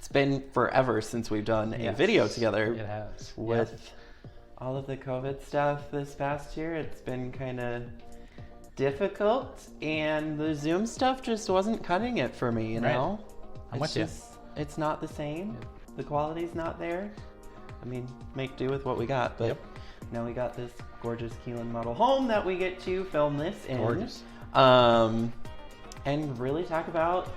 it's been forever since we've done a video together. It has. With all of the COVID stuff this past year, it's been kind of difficult, and the Zoom stuff just wasn't cutting it for me, you know? I'm with you. It's not the same. The quality's not there. I mean, make do with what we got, but now we got this gorgeous Keelan model home that we get to film this in. Gorgeous. And really talk about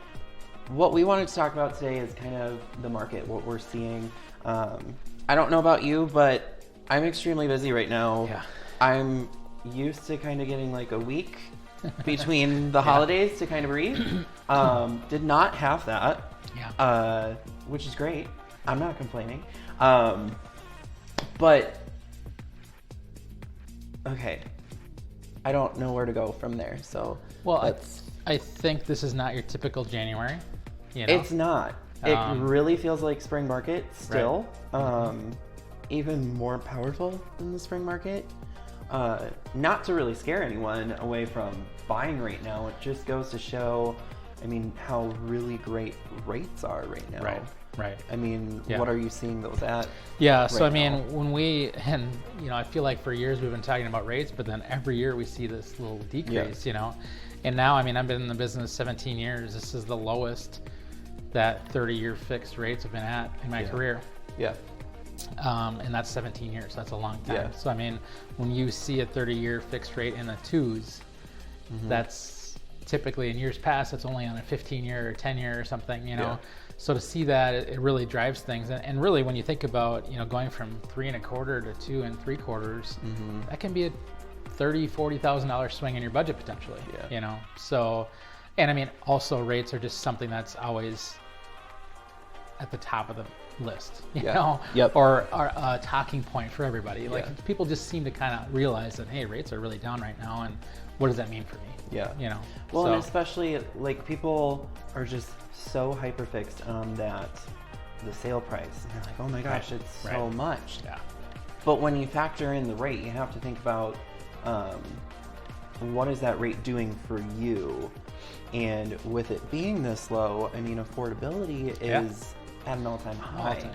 what we wanted to talk about today is kind of the market, what we're seeing. I don't know about you, but I'm extremely busy right now. Yeah. I'm used to kind of getting like a week between the holidays to kind of breathe. Did not have that, which is great. I'm not complaining. But, okay, I don't know where to go from there. So, well, I think this is not your typical January. You know? It's not. It really feels like spring market still. Right. Even more powerful than the spring market. Not to really scare anyone away from buying right now. It just goes to show, I mean, how really great rates are right now. Right. I mean, what are you seeing those at? Yeah, so I mean, and I feel like for years we've been talking about rates, but then every year we see this little decrease, And now, I mean, I've been in the business 17 years. This is the lowest that 30-year fixed rates have been at in my career. Yeah. And that's 17 years. That's a long time. Yeah. So, I mean, when you see a 30-year fixed rate in the twos, that's typically in years past, it's only on a 15-year or 10-year or something, Yeah. So to see that, it really drives things. And really, when you think about, going from 3 1/4 to 2 3/4, that can be a $30,000-$40,000 swing in your budget potentially. So, and I mean, also rates are just something that's always at the top of the list, or a talking point for everybody. Like people just seem to kind of realize that, hey, rates are really down right now, and what does that mean for me? Well, and especially like people are just so hyper fixed on the sale price. And they're like, oh my gosh, it's so much. Yeah. But when you factor in the rate, you have to think about what is that rate doing for you? And with it being this low, I mean, affordability is at an all-time high.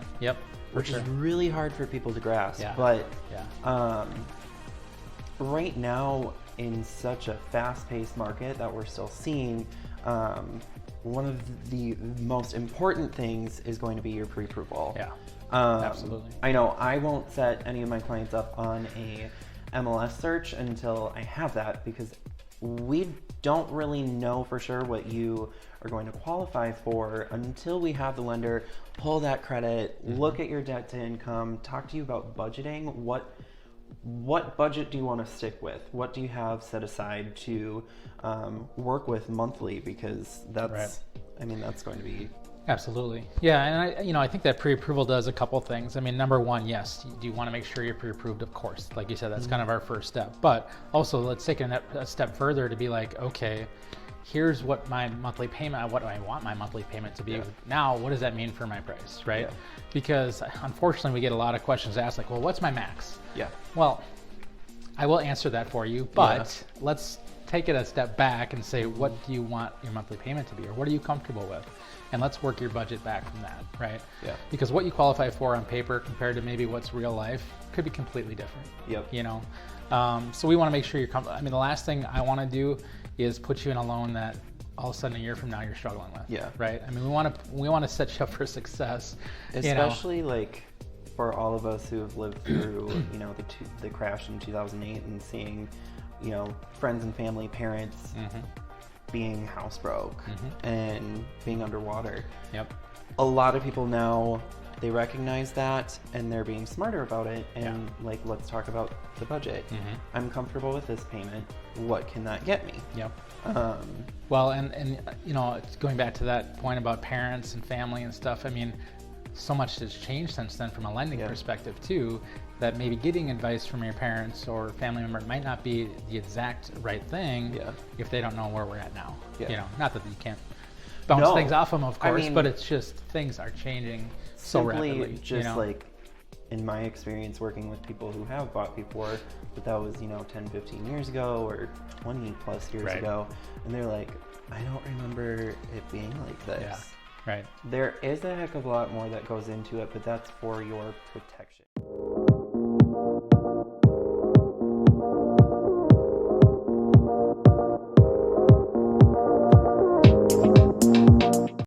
Which is really hard for people to grasp. But right now, in such a fast-paced market that we're still seeing, one of the most important things is going to be your pre-approval. Absolutely. I know I won't set any of my clients up on a MLS search until I have that, because we don't really know for sure what you are going to qualify for until we have the lender pull that credit, look at your debt to income, talk to you about budgeting. What budget do you want to stick with? What do you have set aside to work with monthly? Because that's, I mean, that's going to be... Absolutely. Yeah, and I think that pre-approval does a couple things. I mean, number one, yes, you want to make sure you're pre-approved, of course. Like you said, that's kind of our first step. But also, let's take a step further to be like, okay, here's what my monthly payment, what do I want my monthly payment to be? Now, what does that mean for my price, right? Because unfortunately, we get a lot of questions asked like, well, what's my max? Well, I will answer that for you, but let's take it a step back and say, what do you want your monthly payment to be, or what are you comfortable with? And let's work your budget back from that, right? Because what you qualify for on paper compared to maybe what's real life could be completely different. So we want to make sure you're comfortable. I mean, the last thing I want to do is put you in a loan that all of a sudden a year from now you're struggling with. Right? I mean, we want to set you up for success. Especially like for all of us who have lived through, the crash in 2008 and seeing, friends and family, parents being house broke and being underwater. A lot of people now, they recognize that and they're being smarter about it. And let's talk about the budget. I'm comfortable with this payment. What can that get me? Well, and going back to that point about parents and family and stuff, I mean, so much has changed since then from a lending perspective too, that maybe getting advice from your parents or family member might not be the exact right thing if they don't know where we're at now. Not that you can't bounce things off them, of course, but it's just things are changing so rapidly. Just like in my experience working with people who have bought before, but that was 10, 15 years ago or 20 plus years ago, and they're like, I don't remember it being like this. Right. There is a heck of a lot more that goes into it, but that's for your protection.